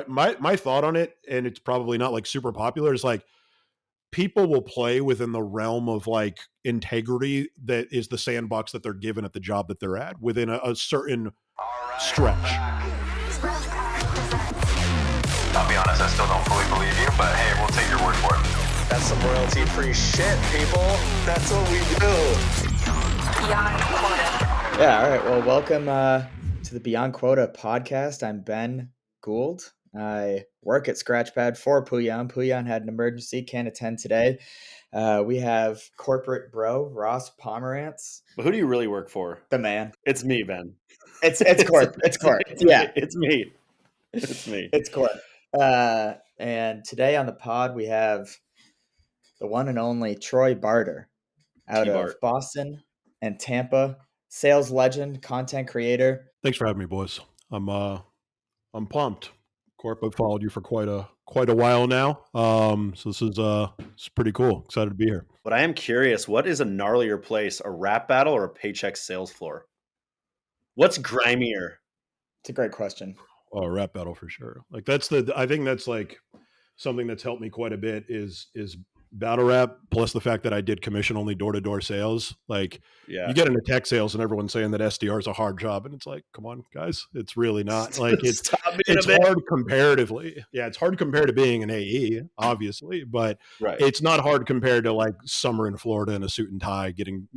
my thought on it, and it's probably not like super popular, is like people will play within the realm of like integrity that is the sandbox that they're given at the job that they're at within a certain stretch. I'll be honest, I still don't fully believe you, but hey, we'll take your word for it. That's some royalty-free shit, people. That's what we do. Beyond Quota. Yeah, all right. Well, welcome to the Beyond Quota podcast. I'm Ben Gould. I work at Scratchpad for Puyan. Puyan had an emergency, can't attend today. We have corporate bro, Ross Pomerantz. But who do you really work for? The man. It's me, Ben. It's Corp. It's Corp. Yeah. It's me. It's me. It's Corp. And today on the pod, we have the one and only Troy Barter out of Boston and Tampa. Sales legend, content creator. Thanks for having me, boys. I'm pumped. Corp, I've followed you for quite a while now. So this is it's pretty cool. Excited to be here. But I am curious, what is a gnarlier place, a rap battle or a paycheck sales floor? What's grimier? It's a great question. Oh, a rap battle for sure. Like I think that's like something that's helped me quite a bit is battle rap, plus the fact that I did commission only door-to-door sales. Like you get into tech sales and everyone's saying that SDR is a hard job, and it's like, come on guys, it's really not. Like it's hard comparatively. Yeah, it's hard compared to being an AE, obviously, but It's not hard compared to like summer in Florida in a suit and tie getting,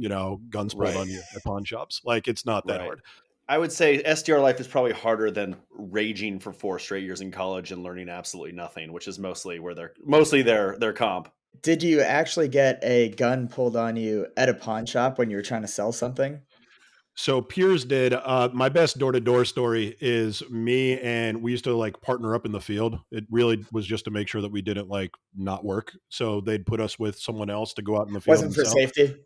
guns pulled on you at pawn shops. Like it's not that hard. I would say SDR life is probably harder than raging for 4 straight years in college and learning absolutely nothing, which is mostly their comp. Did you actually get a gun pulled on you at a pawn shop when you were trying to sell something? So peers did. My best door-to-door story is me, and we used to like partner up in the field. It really was just to make sure that we didn't like not work. So they'd put us with someone else to go out in the field. Wasn't for safety?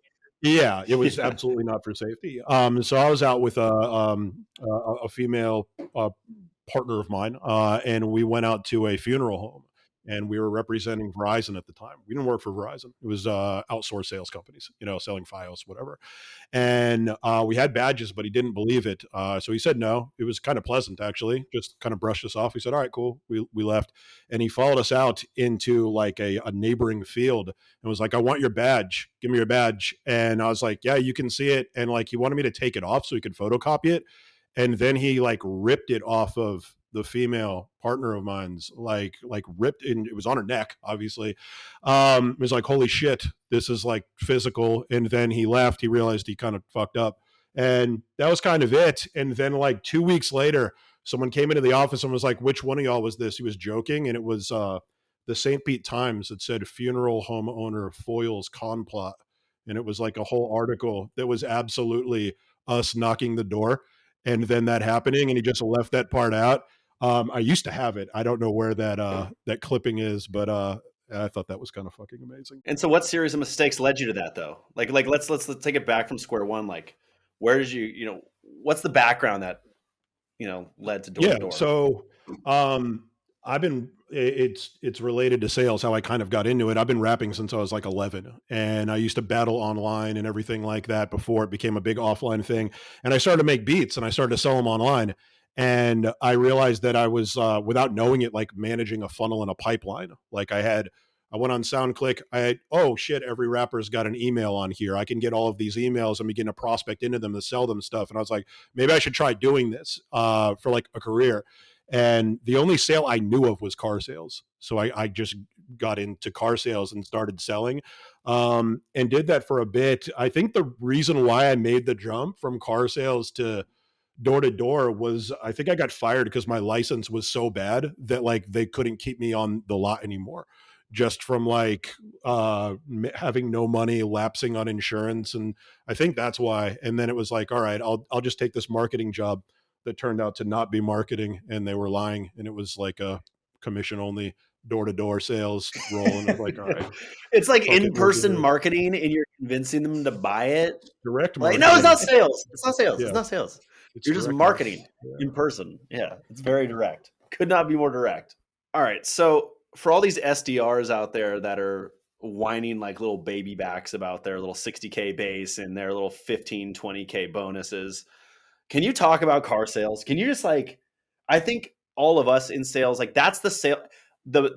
Yeah, it was absolutely not for safety. So I was out with a female partner of mine, and we went out to a funeral home. And we were representing Verizon at the time. We didn't work for Verizon. It was outsourced sales companies, selling Fios, whatever. And we had badges, but he didn't believe it. So he said no. It was kind of pleasant, actually. Just kind of brushed us off. He said, all right, cool. We left. And he followed us out into like a neighboring field and was like, I want your badge. Give me your badge. And I was like, yeah, you can see it. And like he wanted me to take it off so he could photocopy it. And then he like ripped it off of the female partner of mine's, like ripped in, it was on her neck, obviously. It was like, holy shit, this is like physical. And then he left, he realized he kind of fucked up. And that was kind of it. And then like 2 weeks later, someone came into the office and was like, which one of y'all was this? He was joking. And it was the St. Pete Times that said funeral homeowner foils con plot. And it was like a whole article that was absolutely us knocking the door. And then that happening, and he just left that part out. I used to have it. I don't know where that clipping is, but I thought that was kind of fucking amazing. And so what series of mistakes led you to that though? Like let's take it back from square one. Like where did you, what's the background that, led to door to door? So it's related to sales, how I kind of got into it. I've been rapping since I was like 11, and I used to battle online and everything like that before it became a big offline thing. And I started to make beats and I started to sell them online. And I realized that I was, without knowing it, like managing a funnel and a pipeline. Like I went on SoundClick. Oh shit, every rapper's got an email on here. I can get all of these emails and begin to prospect into them to sell them stuff. And I was like, maybe I should try doing this for like a career. And the only sale I knew of was car sales. So I just got into car sales and started selling and did that for a bit. I think the reason why I made the jump from car sales to door was I think I got fired because my license was so bad that like they couldn't keep me on the lot anymore, just from like having no money, lapsing on insurance. And I think that's why. And then it was like, all right, I'll just take this marketing job that turned out to not be marketing, and they were lying. And it was like a commission only door-to-door sales role. And it was like, all right. It's like in-person marketing and you're convincing them to buy it. Direct marketing. Like, no, it's not sales. It's not sales. Yeah. It's not sales. You're just marketing in person. Yeah, it's very direct. Could not be more direct. All right. So for all these SDRs out there that are whining like little baby backs about their little 60K base and their little 15, 20K bonuses, can you talk about car sales? Can you just like, I think all of us in sales, like that's the sale, the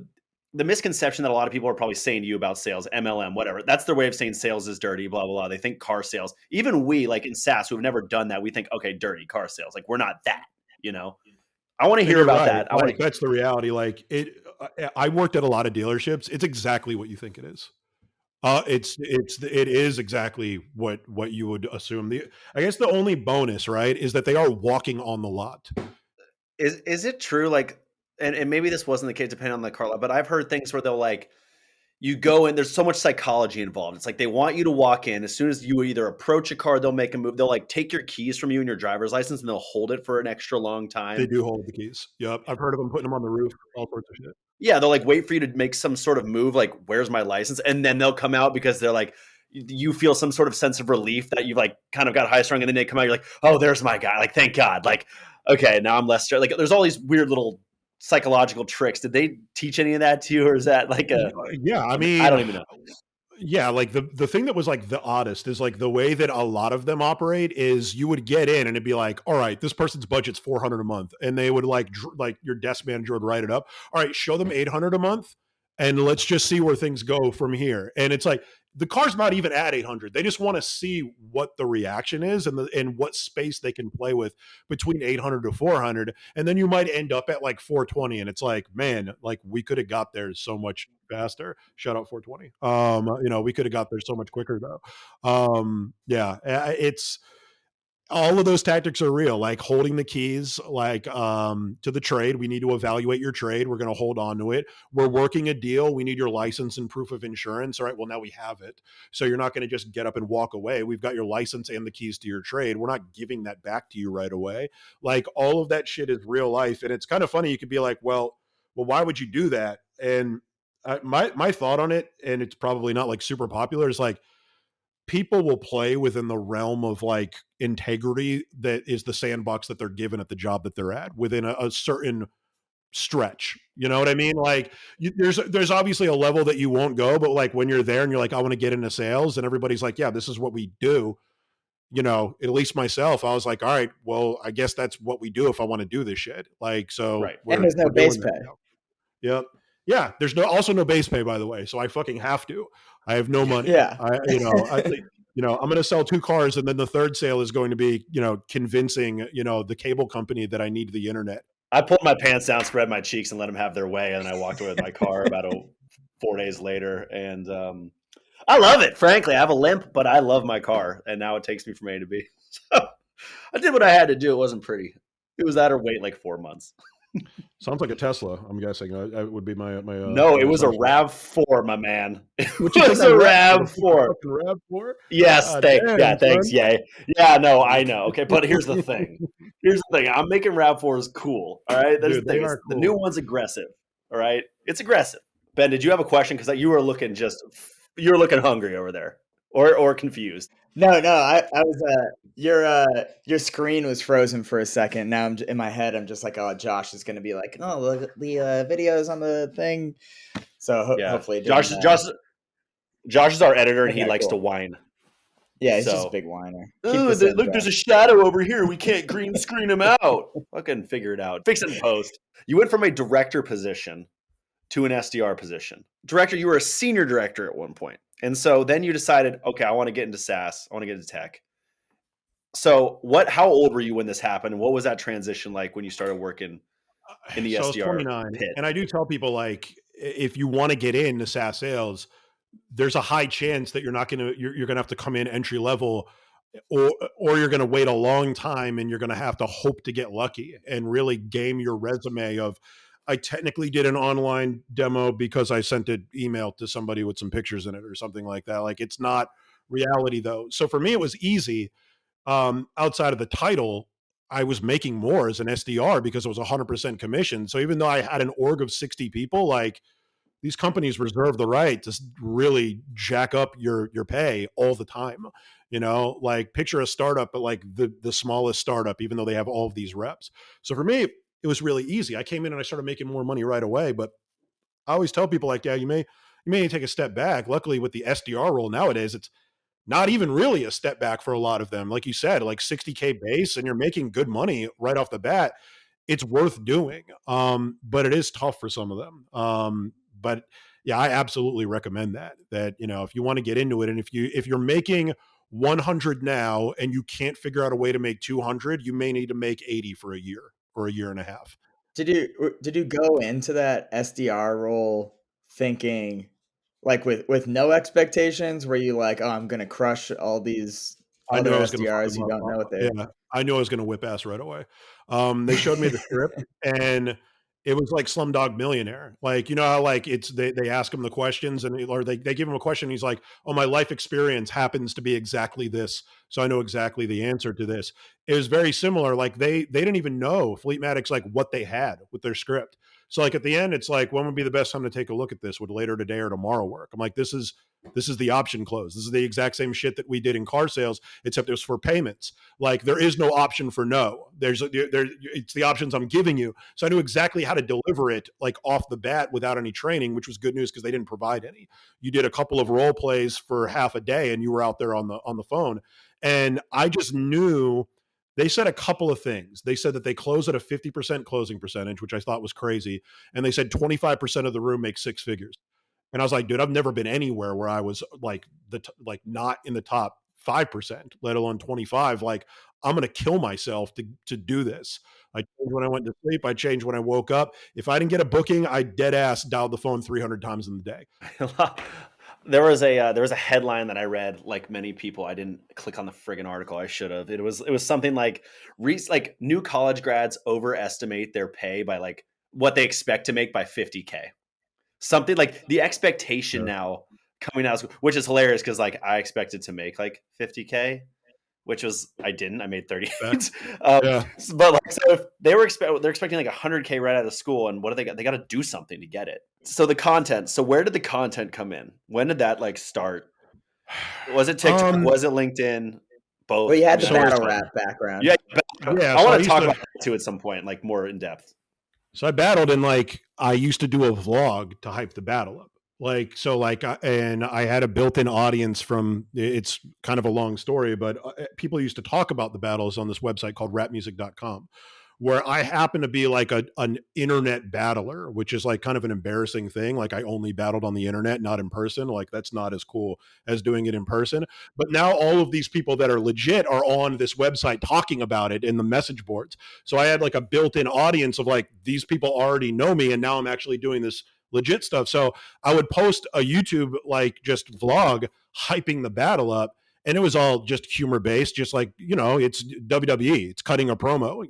misconception that a lot of people are probably saying to you about sales, MLM, whatever. That's their way of saying sales is dirty, blah, blah, blah. They think car sales, even we like in SaaS, who've never done that, we think, okay, dirty car sales. Like we're not that, you know? I want to hear about that. That's the reality. Like I worked at a lot of dealerships. It's exactly what you think it is. It is exactly what you would assume. I guess the only bonus, right, is that they are walking on the lot. Is it true? Like, and maybe this wasn't the case depending on the car lot, but I've heard things where they'll like, you go in, there's so much psychology involved. It's like they want you to walk in. As soon as you either approach a car, they'll make a move. They'll like take your keys from you and your driver's license and they'll hold it for an extra long time. They do hold the keys. Yep. I've heard of them putting them on the roof, all sorts of shit. Yeah, they'll like wait for you to make some sort of move, like, where's my license? And then they'll come out because they're like, you feel some sort of sense of relief that you've like kind of got high strung, and then they come out, you're like, oh, there's my guy. Like, thank God. Like, okay, now I'm less stressed. Like, there's all these weird little psychological tricks. Did they teach any of that to you, or is that like a? Yeah, I mean, I don't even know. Yeah, like the thing that was like the oddest is like the way that a lot of them operate is you would get in and it'd be like, all right, this person's budget's $400 a month, and they would like your desk manager would write it up. All right, show them $800 a month, and let's just see where things go from here. And it's like the car's not even at 800. They just want to see what the reaction is and what space they can play with between 800 to 400. And then you might end up at like 420. And it's like, man, like we could have got there so much faster. Shout out 420. You know, we could have got there so much quicker though. Yeah, it's, all of those tactics are real, like holding the keys, like to the trade. We need to evaluate your trade. We're going to hold on to it. We're working a deal. We need your license and proof of insurance. All right, well, now we have it. So you're not going to just get up and walk away. We've got your license and the keys to your trade. We're not giving that back to you right away. Like all of that shit is real life. And it's kind of funny. You could be like, well, why would you do that? And my thought on it, and it's probably not like super popular, is like, people will play within the realm of like integrity that is the sandbox that they're given at the job that they're at within a certain stretch. You know what I mean? Like there's obviously a level that you won't go, but like when you're there and you're like, I want to get into sales, and everybody's like, yeah, this is what we do. You know, at least myself, I was like, all right, well, I guess that's what we do if I want to do this shit. Like, so right. And there's no base pay. Yep. Yeah. There's also no base pay, by the way. So I fucking have to. I have no money. Yeah. I'm going to sell 2 cars, and then the third sale is going to be, convincing, the cable company that I need the internet. I pulled my pants down, spread my cheeks, and let them have their way. And I walked away with my car about 4 days later. And I love it. Frankly, I have a limp, but I love my car. And now it takes me from A to B. So I did what I had to do. It wasn't pretty. It was that or wait like 4 months. Sounds like a Tesla. I'm guessing it would be my. No, it was a RAV4, my man. It was a RAV4. RAV4. Yes, thanks. Yeah. No, I know. Okay, but here's the thing. I'm making RAV4s cool. All right, there's the thing. Cool. The new one's aggressive. All right, it's aggressive. Ben, did you have a question? Because you were looking hungry over there, or confused. No, I was. Your screen was frozen for a second. Now I'm in my head. I'm just like, oh, Josh is going to be like, oh, look at the videos on the thing. So hopefully, Josh is our editor, and he likes to whine. Yeah, he's just a big whiner. Look, there's a shadow over here. We can't green screen him out. Fucking figure it out. Fix it in post. You went from a director position to an SDR position. Director, you were a senior director at one point. And so then you decided, okay, I want to get into SaaS. I want to get into tech. So how old were you when this happened? And what was that transition like when you started working in the SDR? I was 29. Pit? And I do tell people, like, if you want to get into SaaS sales, there's a high chance that you're going to have to come in entry level, or you're going to wait a long time, and you're going to have to hope to get lucky and really game your resume of, I technically did an online demo because I sent an email to somebody with some pictures in it or something like that. Like, it's not reality though. So for me, it was easy. Outside of the title, I was making more as an SDR because it was 100% commission. So even though I had an org of 60 people, like, these companies reserve the right to really jack up your pay all the time. Like, picture a startup, but like the smallest startup, even though they have all of these reps. So for me, it was really easy. I came in and I started making more money right away. But I always tell people, like, yeah, you may take a step back. Luckily, with the SDR role nowadays, it's not even really a step back for a lot of them. Like you said, like 60K base, and you're making good money right off the bat. it's worth doing. But it is tough for some of them. But yeah, I absolutely recommend that, if you want to get into it, and if you're making 100 now and you can't figure out a way to make 200, you may need to make 80 for a year or a year and a half. Did you go into that SDR role thinking like with no expectations? Were you like, oh, I'm gonna crush all these I knew other I was going to SDRs? You don't know what they. Yeah, I knew I was going to whip ass right away. They showed me the script, and it was like Slumdog Millionaire. Like, how like they ask him the questions, or they give him a question. And he's like, "Oh, my life experience happens to be exactly this, so I know exactly the answer to this." It was very similar. Like they didn't even know Fleetmatic's like what they had with their script. So like at the end, it's like, when would be the best time to take a look at this? Would later today or tomorrow work? I'm like, this is the option close. This is the exact same shit that we did in car sales, except it was for payments. Like there is no option for no. It's the options I'm giving you. So I knew exactly how to deliver it like off the bat without any training, which was good news because they didn't provide any. You did a couple of role plays for half a day and you were out there on the phone. And I just knew. They said a couple of things. They said that they close at a 50% closing percentage, which I thought was crazy. And they said 25% of the room makes six figures. And I was like, dude, I've never been anywhere where I was like not in the top 5%, let alone 25. Like, I'm going to kill myself to do this. I changed when I went to sleep. I changed when I woke up. If I didn't get a booking, I dead ass dialed the phone 300 times in the day. There was a headline that I read, like many people. I didn't click on the friggin' article. I should have. It was something like new college grads overestimate their pay by like what they expect to make by 50K. Something like the expectation now coming out, which is hilarious because like I expected to make like 50K, which was I didn't. I made 38. But like, so if they're expecting like 100K right out of school, and what do they got? They got to do something to get it. So the content. So where did the content come in? When did that like start? Was it TikTok? Was it LinkedIn? Both. Well, you had the battle rap background. Yeah. I want to talk about that too at some point, like more in depth. So I battled, and like I used to do a vlog to hype the battle up. And I had a built-in audience from, it's kind of a long story, but people used to talk about the battles on this website called rapmusic.com, where I happen to be like an internet battler, which is like kind of an embarrassing thing. Like I only battled on the internet, not in person. Like that's not as cool as doing it in person. But now all of these people that are legit are on this website talking about it in the message boards. So I had like a built-in audience of like, these people already know me, and now I'm actually doing this legit stuff. So I would post a YouTube, like just vlog hyping the battle up. And it was all just humor based, just like, it's WWE, it's cutting a promo,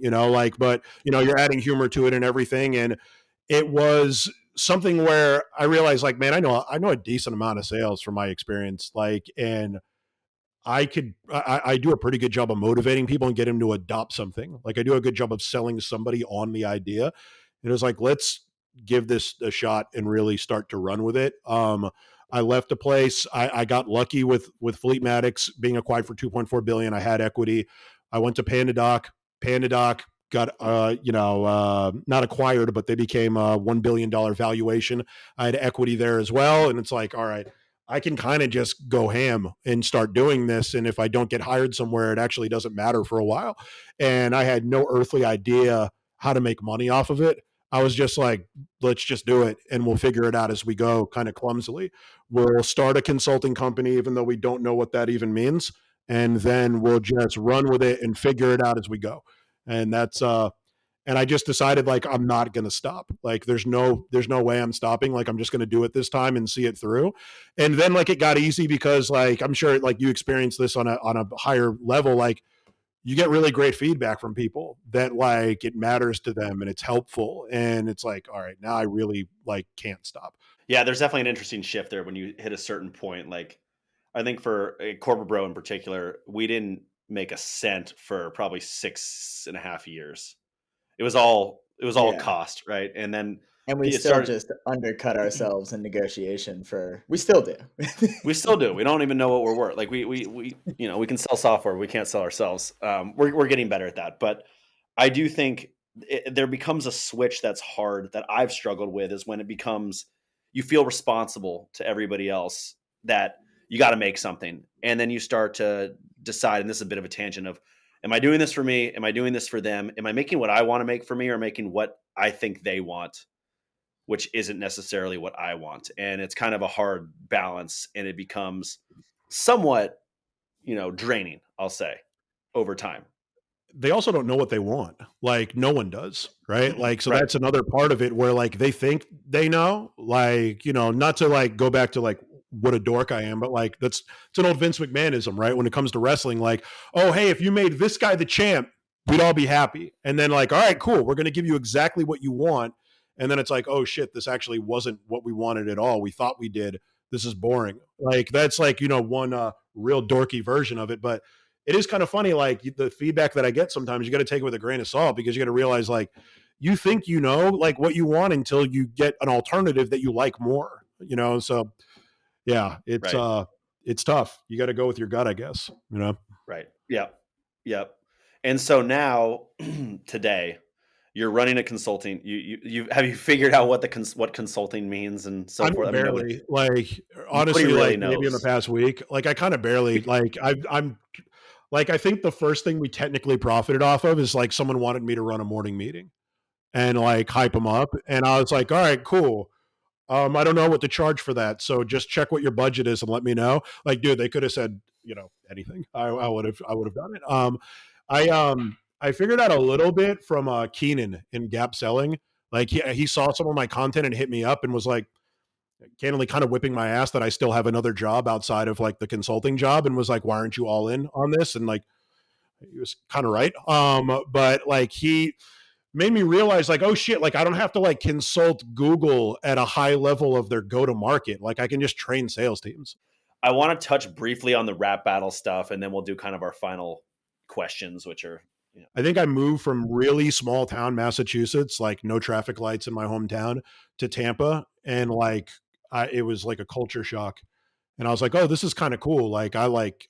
but you're adding humor to it and everything. And it was something where I realized like, man, I know a decent amount of sales from my experience. Like, and I do a pretty good job of motivating people and get them to adopt something. Like I do a good job of selling somebody on the idea. And it was like, let's give this a shot and really start to run with it. I left a place. I got lucky with Fleetmatics being acquired for $2.4 billion. I had equity. I went to PandaDoc. PandaDoc got, not acquired, but they became a $1 billion valuation. I had equity there as well. And it's like, all right, I can kind of just go ham and start doing this. And if I don't get hired somewhere, it actually doesn't matter for a while. And I had no earthly idea how to make money off of it. I was just like, let's just do it and we'll figure it out as we go, kind of clumsily. We'll start a consulting company, even though we don't know what that even means. And then we'll just run with it and figure it out as we go. And that's, and I just decided like, I'm not going to stop. Like there's no way I'm stopping. Like I'm just going to do it this time and see it through. And then like it got easy because like, I'm sure like you experienced this on a higher level, like, you get really great feedback from people that like it matters to them and it's helpful. And it's like, all right, now I really like can't stop. Yeah, there's definitely an interesting shift there when you hit a certain point. Like I think for a corporate bro in particular, we didn't make a cent for probably 6.5 years. It was all cost, right? And then we still just undercut ourselves in negotiation we still do. We still do. We don't even know what we're worth. Like we we can sell software. We can't sell ourselves. We're getting better at that. But I do think there becomes a switch that's hard that I've struggled with is when it becomes, you feel responsible to everybody else that you got to make something. And then you start to decide, and this is a bit of a tangent of, Am I doing this for me? Am I doing this for them? Am I making what I want to make for me, or making what I think they want, which isn't necessarily what I want? And it's kind of a hard balance, and it becomes somewhat, draining, I'll say, over time. They also don't know what they want. Like no one does, right? Like, so Right. that's another part of it where like they think they know, like, not to like go back to like what a dork I am, but like it's an old Vince McMahonism, right? When it comes to wrestling, like, oh, hey, if you made this guy the champ, we'd all be happy. And then like, all right, cool, we're going to give you exactly what you want. And then it's like, oh shit, this actually wasn't what we wanted at all. We thought we did. This is boring. Like that's like, one real dorky version of it. But it is kind of funny, like the feedback that I get sometimes, you got to take it with a grain of salt, because you got to realize like you think like what you want until you get an alternative that you like more, so yeah, it's Right. It's tough. You got to go with your gut, I guess, Right. Yep. And so now today you're running a consulting. You have you figured out what what consulting means and so forth? Barely, like honestly, really like maybe in the knows. past week, like I kind of barely, like I'm like, I think the first thing we technically profited off of is like someone wanted me to run a morning meeting and like hype them up. And I was like, all right, cool. I don't know what to charge for that. So just check what your budget is and let me know. Like, dude, they could have said, anything. I would have done it. I figured out a little bit from Keenan in Gap Selling. Like he saw some of my content and hit me up and was like, candidly kind of whipping my ass that I still have another job outside of like the consulting job, and was like, why aren't you all in on this? And like, he was kind of right. But like he made me realize like, oh shit, like I don't have to like consult Google at a high level of their go to market. Like I can just train sales teams. I want to touch briefly on the rap battle stuff, and then we'll do kind of our final questions, which are, I think I moved from really small town Massachusetts, like no traffic lights in my hometown, to Tampa. And like, it was like a culture shock. And I was like, oh, this is kind of cool. Like, I like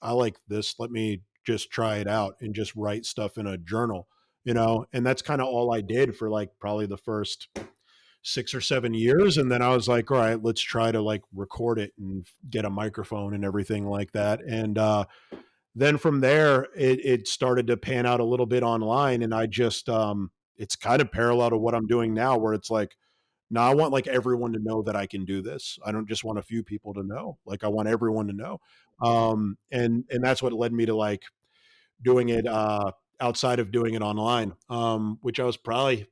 this. Let me just try it out and just write stuff in a journal, and that's kind of all I did for like probably the first 6 or 7 years. And then I was like, all right, let's try to like record it and get a microphone and everything like that. And then from there, it started to pan out a little bit online. And I just, it's kind of parallel to what I'm doing now, where it's like, now I want like everyone to know that I can do this. I don't just want a few people to know. Like I want everyone to know. And that's what led me to like doing it outside of doing it online, which I was probably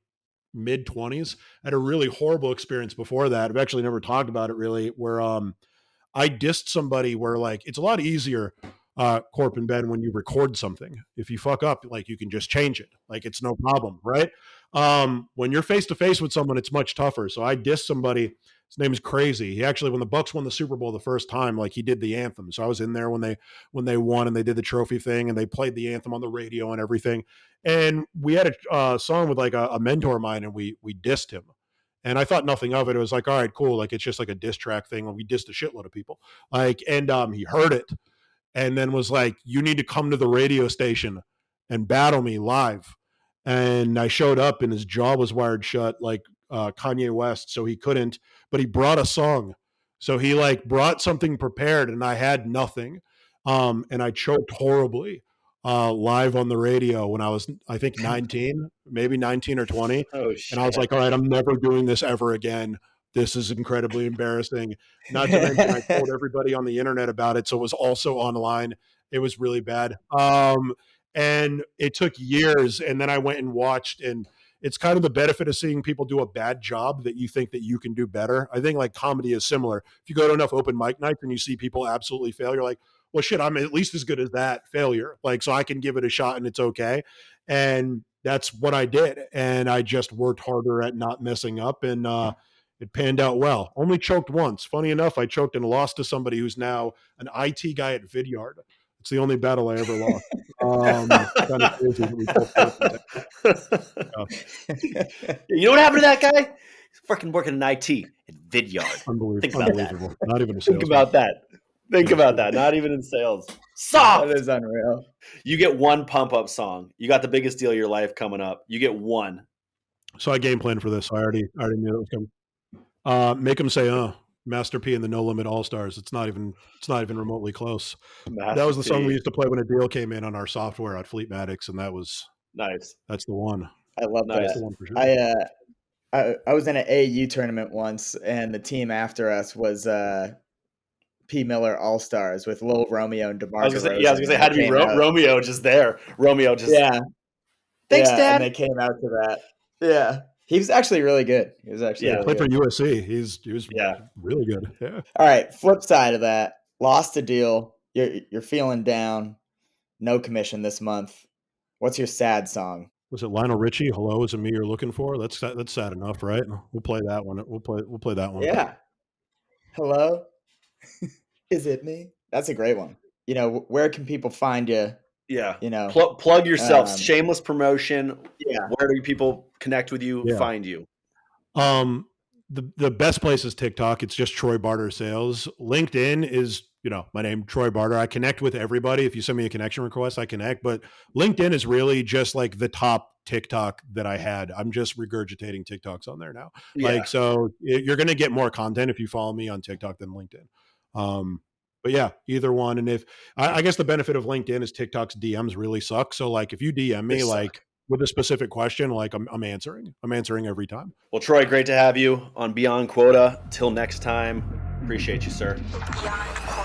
mid 20s. I had a really horrible experience before that. I've actually never talked about it really, where I dissed somebody, where like it's a lot easier, Corp and Ben, when you record something. If you fuck up, like you can just change it. Like it's no problem, right? When you're face to face with someone, it's much tougher. So I dissed somebody. His name is Crazy. He actually, when the Bucks won the Super Bowl the first time, like he did the anthem. So I was in there when they won and they did the trophy thing and they played the anthem on the radio and everything. And we had a song with like a mentor of mine, and we dissed him. And I thought nothing of it. It was like, all right, cool. Like it's just like a diss track thing. We dissed a shitload of people. Like, and he heard it and then was like, you need to come to the radio station and battle me live. And I showed up and his jaw was wired shut like Kanye West, so he couldn't, but he brought a song. So he like brought something prepared and I had nothing. And I choked horribly live on the radio when I was, I think 19, maybe 19 or 20. Oh, shit. And I was like, all right, I'm never doing this ever again. This is incredibly embarrassing. Not to mention, I told everybody on the internet about it, so it was also online. It was really bad. And it took years, and then I went and watched, and it's kind of the benefit of seeing people do a bad job that you think that you can do better. I think like comedy is similar. If you go to enough open mic nights and you see people absolutely fail, you're like, well, shit, I'm at least as good as that failure. Like, so I can give it a shot and it's okay. And that's what I did. And I just worked harder at not messing up, and it panned out well. Only choked once. Funny enough, I choked and lost to somebody who's now an IT guy at Vidyard. It's the only battle I ever lost. Kind of crazy that we You know what happened to that guy? He's fucking working in IT at Vidyard. Unbelievable. Think about Unbelievable. that. Not even a Think about that. Think about that. Not even in sales. Soft. That is unreal. You get one pump up song. You got the biggest deal of your life coming up. You get one. So I game planned for this. So I already knew that was coming. Make them say, Master P and the No Limit All Stars. It's not even remotely close. Master that was the P. song we used to play when a deal came in on our software at Fleetmatics, and that was nice. That's the one. I love Nice. that. The one for sure. I was in an AAU tournament once, and the team after us was P. Miller All Stars with Lil Romeo and DeMar. I was gonna say, had to be Romeo just there. Romeo just Thanks, Dad. And they came out to that. Yeah, he was actually really good. He was actually really played good. for USC. He was really good. Yeah. All right. Flip side of that, lost a deal. You're feeling down. No commission this month. What's your sad song? Was it Lionel Richie? Hello, is it me you're looking for? That's sad enough, right? We'll play that one. We'll play that one. Yeah. Hello, is it me? That's a great one. Where can people find you? Yeah. Plug yourself. Shameless promotion. Yeah. Where do people connect with you? Yeah. Find you? The best place is TikTok. It's just Troy Barter Sales. LinkedIn is, my name, Troy Barter. I connect with everybody. If you send me a connection request, I connect. But LinkedIn is really just like the top TikTok that I had. I'm just regurgitating TikToks on there now. Yeah. So you're going to get more content if you follow me on TikTok than LinkedIn. But yeah, either one. And if I guess the benefit of LinkedIn is TikTok's DMs really suck. So if you DM me with a specific question, I'm answering. I'm answering every time. Well, Troy, great to have you on Beyond Quota. Till next time. Appreciate you, sir. Beyond Quota.